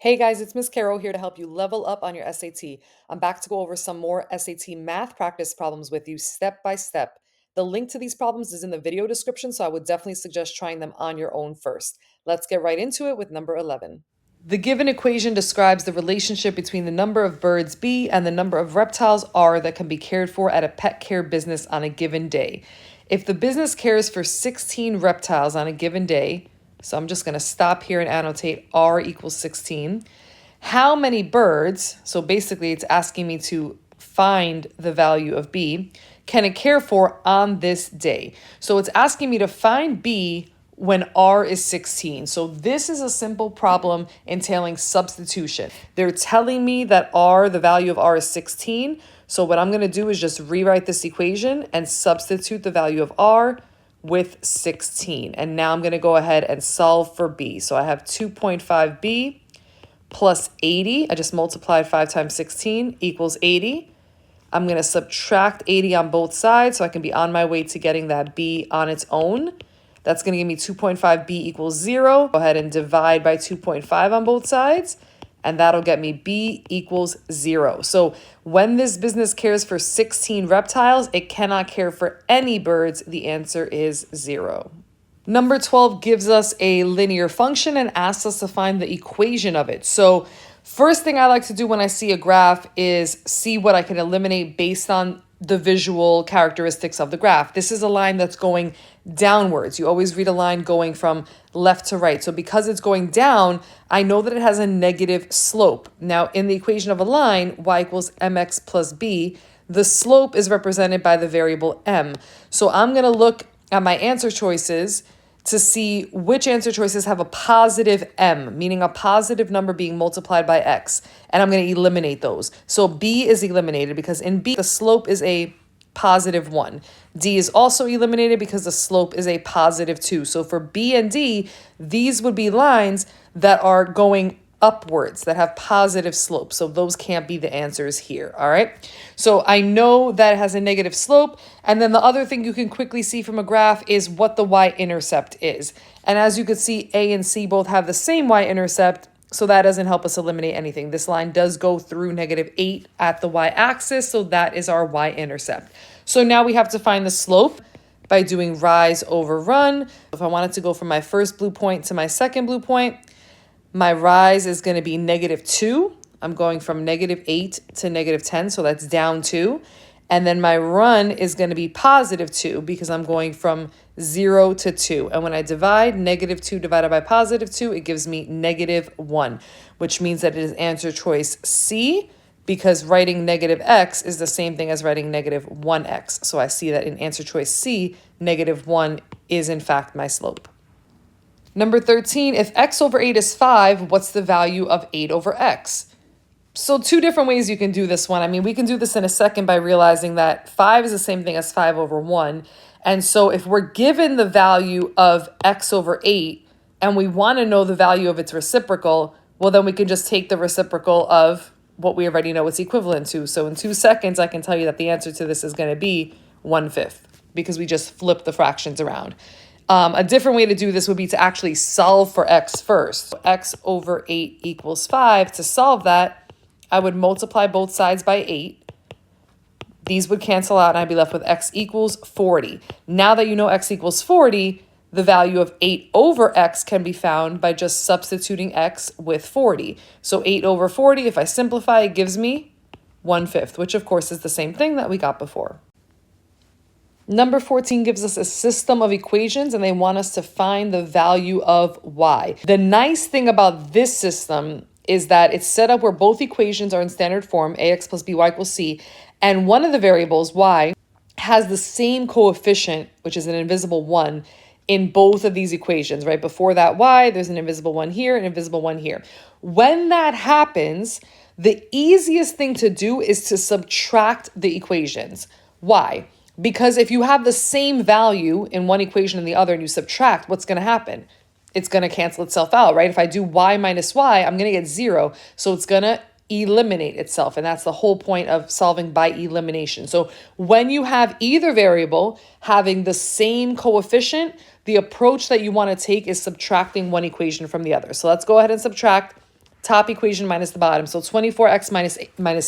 Hey guys, it's Ms.Kero here to help you level up on your SAT. I'm back to go over some more SAT math practice problems with you step by step. The link to these problems is in the video description, so I would definitely suggest trying them on your own first. Let's get right into it with number 11. The given equation describes the relationship between the number of birds B and the number of reptiles R that can be cared for at a pet care business on a given day. If the business cares for 16 reptiles on a given day, so I'm just going to stop here and annotate R equals 16. How many birds, so basically it's asking me to find the value of B, can it care for on this day? So it's asking me to find B when R is 16. So this is a simple problem entailing substitution. They're telling me that R, the value of R is 16. So what I'm going to do is just rewrite this equation and substitute the value of R with 16. And now I'm going to go ahead and solve for B. So I have 2.5B plus 80. I just multiplied 5 times 16 equals 80. I'm going to subtract 80 on both sides so I can be on my way to getting that B on its own. That's going to give me 2.5B equals 0. Go ahead and divide by 2.5 on both sides, and that'll get me B equals 0. So when this business cares for 16 reptiles, it cannot care for any birds. The answer is 0. Number 12 gives us a linear function and asks us to find the equation of it. So first thing I like to do when I see a graph is see what I can eliminate based on the visual characteristics of the graph. This is a line that's going downwards. You always read a line going from left to right. So because it's going down, I know that it has a negative slope. Now, in the equation of a line, y equals mx plus b, the slope is represented by the variable m. So I'm going to look at my answer choices to see which answer choices have a positive m, meaning a positive number being multiplied by x. And I'm going to eliminate those. So b is eliminated because in b, the slope is a positive 1. D is also eliminated because the slope is a positive 2. So for B and D, these would be lines that are going upwards, that have positive slopes. So those can't be the answers here, all right? So I know that it has a negative slope. And then the other thing you can quickly see from a graph is what the y-intercept is. And as you can see, A and C both have the same y-intercept. So that doesn't help us eliminate anything. This line does go through -8 at the y-axis, so that is our y-intercept. So now we have to find the slope by doing rise over run. If I wanted to go from my first blue point to my second blue point, my rise is going to be -2. I'm going from -8 to -10, so that's down 2. And then my run is going to be +2 because I'm going from 0 to 2. And when I divide -2 divided by +2, it gives me -1, which means that it is answer choice C, because writing -x is the same thing as writing -1x. So I see that in answer choice C, -1 is in fact my slope. Number 13, if x over 8 is 5, what's the value of 8 over x? So two different ways you can do this one. I mean, we can do this in a second by realizing that 5 is the same thing as 5 over 1. And so if we're given the value of x over 8 and we want to know the value of its reciprocal, well, then we can just take the reciprocal of what we already know it's equivalent to. So in 2 seconds, I can tell you that the answer to this is going to be 1/5 because we just flip the fractions around. A different way to do this would be to actually solve for x first. So x over 8 equals 5. To solve that, I would multiply both sides by 8. These would cancel out and I'd be left with x equals 40. Now that you know x equals 40, the value of 8 over x can be found by just substituting x with 40. So 8 over 40, if I simplify, it gives me 1/5, which of course is the same thing that we got before. Number 14 gives us a system of equations and they want us to find the value of y. The nice thing about this system is that it's set up where both equations are in standard form, ax plus by equals c, and one of the variables, y, has the same coefficient, which is an invisible 1, in both of these equations, right? Before that y, there's an invisible 1 here, an invisible 1 here. When that happens, the easiest thing to do is to subtract the equations. Why? Because if you have the same value in one equation and the other and you subtract, what's going to happen? It's going to cancel itself out, right? If I do y minus y, I'm going to get 0. So it's going to eliminate itself. And that's the whole point of solving by elimination. So when you have either variable having the same coefficient, the approach that you want to take is subtracting one equation from the other. So let's go ahead and subtract top equation minus the bottom. So 24x minus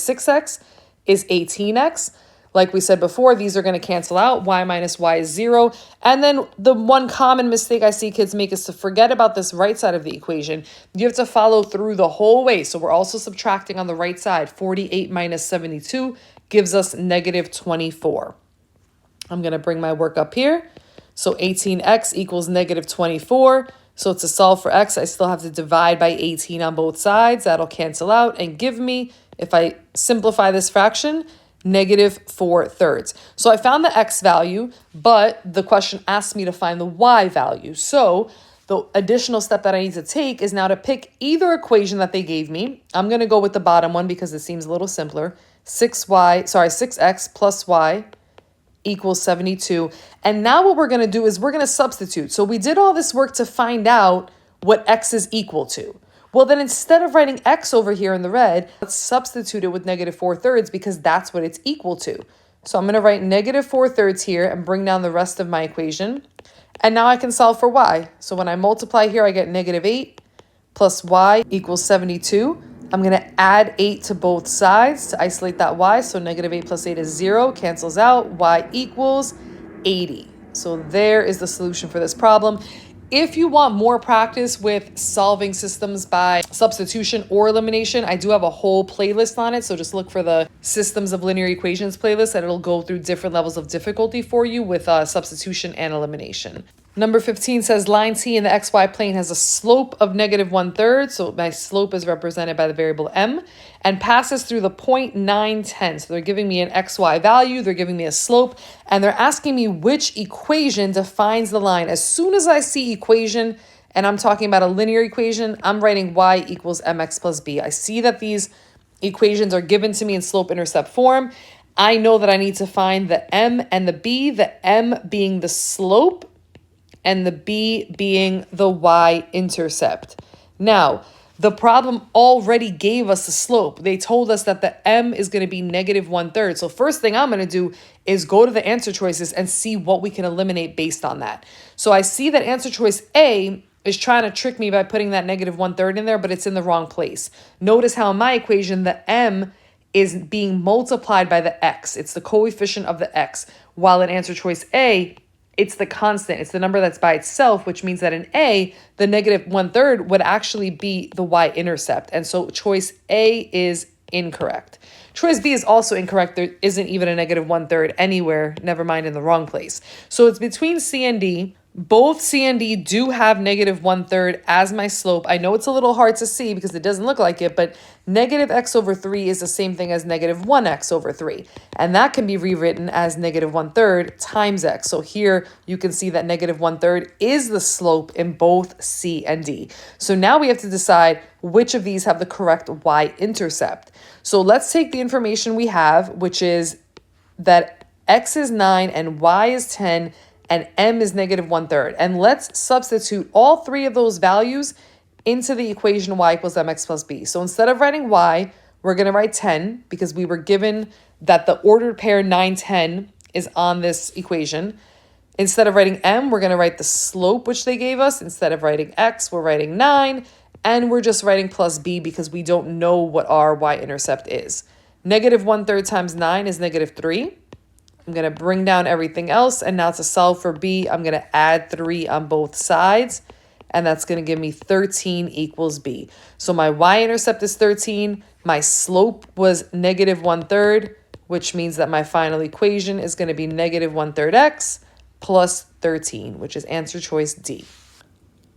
6x is 18x. Like we said before, these are going to cancel out. Y minus y is 0. And then the one common mistake I see kids make is to forget about this right side of the equation. You have to follow through the whole way. So we're also subtracting on the right side. 48 minus 72 gives us negative 24. I'm going to bring my work up here. So 18x equals negative 24. So to solve for x, I still have to divide by 18 on both sides. That'll cancel out and give me, if I simplify this fraction, negative 4/3. So I found the x value, but the question asked me to find the y value. So the additional step that I need to take is now to pick either equation that they gave me. I'm going to go with the bottom one because it seems a little simpler. 6x plus y equals 72. And now what we're going to do is we're going to substitute. So we did all this work to find out what x is equal to. Well, then instead of writing x over here in the red, let's substitute it with negative 4/3 because that's what it's equal to. So I'm going to write negative 4/3 here and bring down the rest of my equation. And now I can solve for y. So when I multiply here, I get negative 8 plus y equals 72. I'm going to add 8 to both sides to isolate that y. So negative 8 plus 8 is 0, cancels out. Y equals 80. So there is the solution for this problem. If you want more practice with solving systems by substitution or elimination, I do have a whole playlist on it. So just look for the Systems of Linear Equations playlist and it'll go through different levels of difficulty for you with substitution and elimination. Number 15 says line T in the XY plane has a slope of negative 1/3. So my slope is represented by the variable m and passes through the point 910. So they're giving me an XY value. They're giving me a slope and they're asking me which equation defines the line. As soon as I see equation and I'm talking about a linear equation, I'm writing y equals mx plus b. I see that these equations are given to me in slope-intercept form. I know that I need to find the m and the b, the m being the slope and the b being the y-intercept. Now, the problem already gave us the slope. They told us that the m is going to be negative 1/3. So first thing I'm going to do is go to the answer choices and see what we can eliminate based on that. So I see that answer choice A is trying to trick me by putting that negative 1/3 in there, but it's in the wrong place. Notice how in my equation, the m is being multiplied by the x. It's the coefficient of the x. While in answer choice A, it's the constant. It's the number that's by itself, which means that in A, the negative 1/3 would actually be the y-intercept. And so choice A is incorrect. Choice B is also incorrect. There isn't even a negative 1/3 anywhere, never mind in the wrong place. So it's between C and D. Both C and D do have negative 1/3 as my slope. I know it's a little hard to see because it doesn't look like it, but negative x over 3 is the same thing as negative 1x over 3. And that can be rewritten as negative 1/3 times x. So here you can see that negative 1/3 is the slope in both C and D. So now we have to decide which of these have the correct y-intercept. So let's take the information we have, which is that x is 9 and y is 10 and m is negative 1/3. And let's substitute all three of those values into the equation y equals mx plus b. So instead of writing y, we're going to write 10 because we were given that the ordered pair 9, 10 is on this equation. Instead of writing m, we're going to write the slope, which they gave us. Instead of writing x, we're writing 9. And we're just writing plus b because we don't know what our y-intercept is. Negative 1/3 times 9 is negative 3. I'm going to bring down everything else. And now to solve for b, I'm going to add 3 on both sides. And that's going to give me 13 equals b. So my y-intercept is 13. My slope was negative 1/3, which means that my final equation is going to be negative 1/3 x plus 13, which is answer choice D.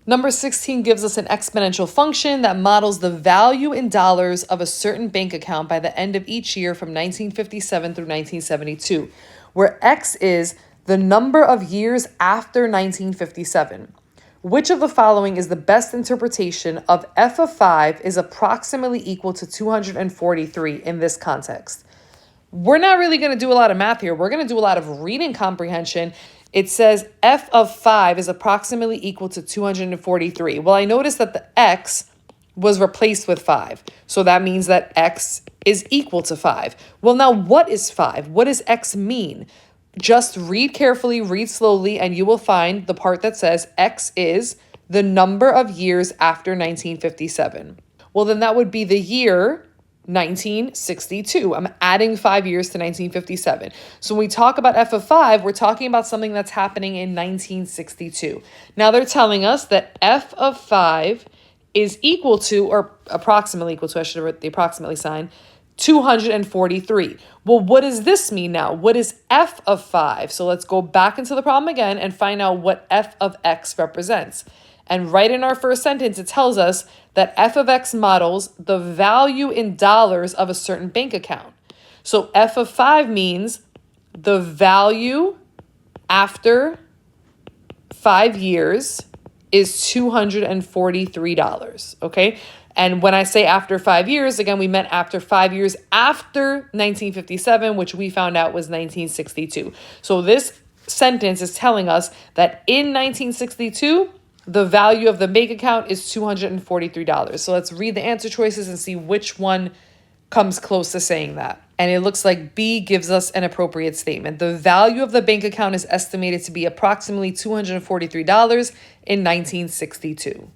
Number 16 gives us an exponential function that models the value in dollars of a certain bank account by the end of each year from 1957 through 1972, where x is the number of years after 1957. Which of the following is the best interpretation of f of 5 is approximately equal to 243 in this context? We're not really going to do a lot of math here. We're going to do a lot of reading comprehension. It says f of 5 is approximately equal to 243. Well, I noticed that the x was replaced with 5. So that means that x is equal to 5. Well, now what is 5? What does x mean? Just read carefully, read slowly, and you will find the part that says x is the number of years after 1957. Well, then that would be the year 1962. I'm adding 5 years to 1957. So when we talk about f of 5, we're talking about something that's happening in 1962. Now they're telling us that f of 5 is equal to, or approximately equal to, I should have written the approximately sign, 243. Well, what does this mean now? What is f of 5? So let's go back into the problem again and find out what f of x represents. And right in our first sentence, it tells us that f of x models the value in dollars of a certain bank account. So f of 5 means the value after 5 years is $243, okay? And when I say after 5 years, again, we meant after 5 years after 1957, which we found out was 1962. So this sentence is telling us that in 1962, the value of the bank account is $243. So let's read the answer choices and see which one comes close to saying that. And it looks like B gives us an appropriate statement. The value of the bank account is estimated to be approximately $243 in 1962.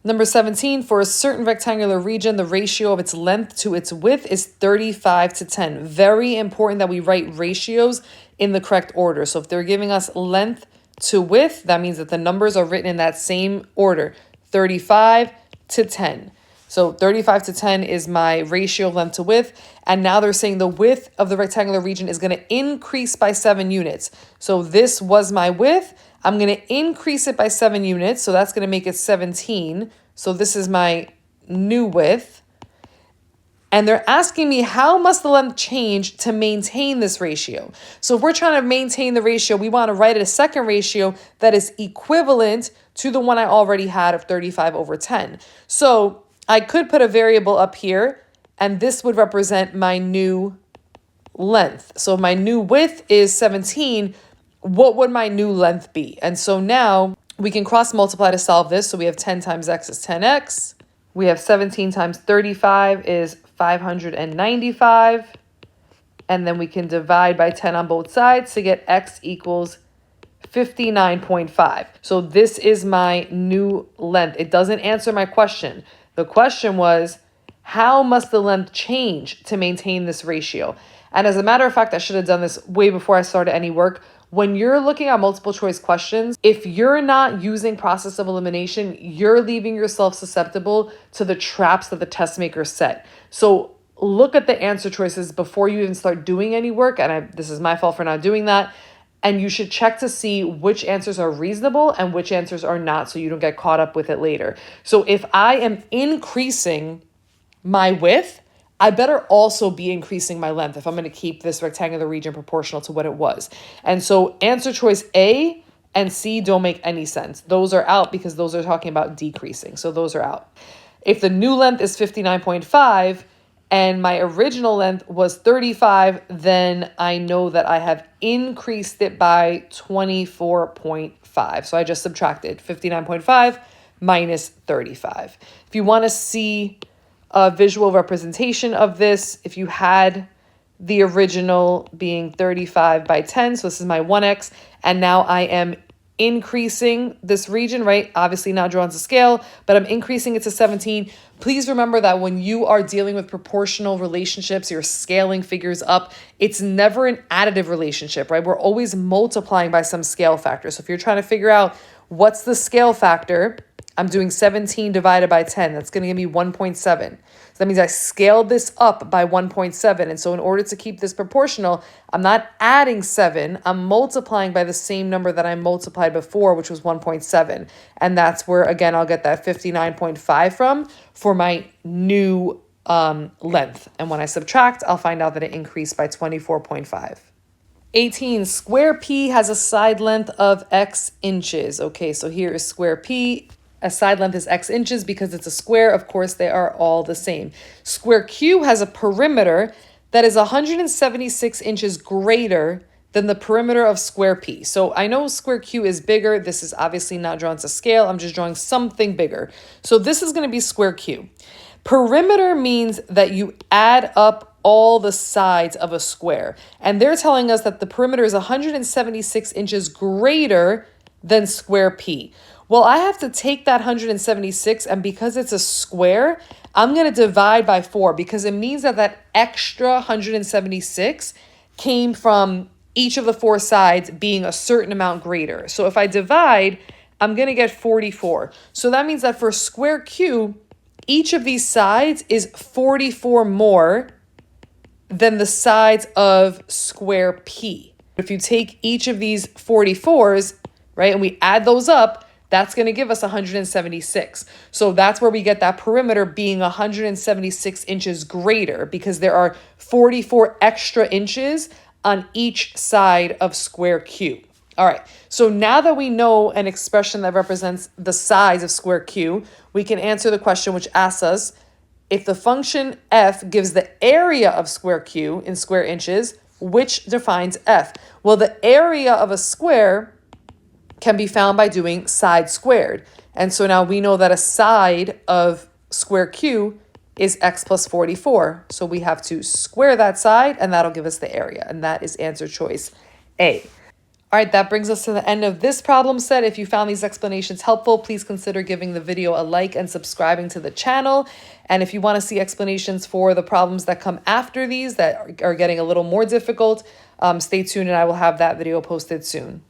Number 17, for a certain rectangular region, the ratio of its length to its width is 35 to 10. Very important that we write ratios in the correct order. So if they're giving us length to width, that means that the numbers are written in that same order, 35 to 10. So 35 to 10 is my ratio of length to width. And now they're saying the width of the rectangular region is going to increase by 7 units. So this was my width. I'm going to increase it by 7 units. So that's going to make it 17. So this is my new width. And they're asking me, how must the length change to maintain this ratio? So if we're trying to maintain the ratio, we want to write a second ratio that is equivalent to the one I already had of 35 over 10. So I could put a variable up here, and this would represent my new length. So my new width is 17. What would my new length be? And so now we can cross multiply to solve this. So we have 10 times x is 10x. We have 17 times 35 is 595. And then we can divide by 10 on both sides to get x equals 59.5. So this is my new length. It doesn't answer my question. The question was, how must the length change to maintain this ratio? And as a matter of fact, I should have done this way before I started any work. When you're looking at multiple choice questions, if you're not using process of elimination, you're leaving yourself susceptible to the traps that the test makers set. So look at the answer choices before you even start doing any work. And this is my fault for not doing that. And you should check to see which answers are reasonable and which answers are not, so you don't get caught up with it later. So if I am increasing my width, I better also be increasing my length if I'm going to keep this rectangular region proportional to what it was. And so answer choice A and C don't make any sense. Those are out because those are talking about decreasing. So those are out. If the new length is 59.5 and my original length was 35, then I know that I have increased it by 24.5. So I just subtracted 59.5 minus 35. If you want to see a visual representation of this, if you had the original being 35 by 10, so this is my 1x, and now I am increasing this region, right? Obviously not drawn to scale, but I'm increasing it to 17. Please remember that when you are dealing with proportional relationships, you're scaling figures up, it's never an additive relationship, right? We're always multiplying by some scale factor. So if you're trying to figure out what's the scale factor, I'm doing 17 divided by 10. That's going to give me 1.7. So that means I scaled this up by 1.7. And so in order to keep this proportional, I'm not adding 7. I'm multiplying by the same number that I multiplied before, which was 1.7. And that's where, again, I'll get that 59.5 from for my new length. And when I subtract, I'll find out that it increased by 24.5. 18, square P has a side length of x inches. Okay, so here is square P. A side length is x inches because it's a square. Of course, they are all the same. Square Q has a perimeter that is 176 inches greater than the perimeter of square P. So I know square Q is bigger. This is obviously not drawn to scale. I'm just drawing something bigger. So this is going to be square Q. Perimeter means that you add up all the sides of a square. And they're telling us that the perimeter is 176 inches greater than square P. Well, I have to take that 176, and because it's a square, I'm going to divide by 4 because it means that that extra 176 came from each of the 4 sides being a certain amount greater. So if I divide, I'm going to get 44. So that means that for square q, each of these sides is 44 more than the sides of square p. If you take each of these 44s, right, and we add those up, that's going to give us 176. So that's where we get that perimeter being 176 inches greater because there are 44 extra inches on each side of square q. All right, so now that we know an expression that represents the size of square q, we can answer the question which asks us, if the function f gives the area of square q in square inches, which defines f? Well, the area of a square can be found by doing side squared. And so now we know that a side of square q is x plus 44. So we have to square that side, and that'll give us the area. And that is answer choice A. All right, that brings us to the end of this problem set. If you found these explanations helpful, please consider giving the video a like and subscribing to the channel. And if you want to see explanations for the problems that come after these that are getting a little more difficult, stay tuned and I will have that video posted soon.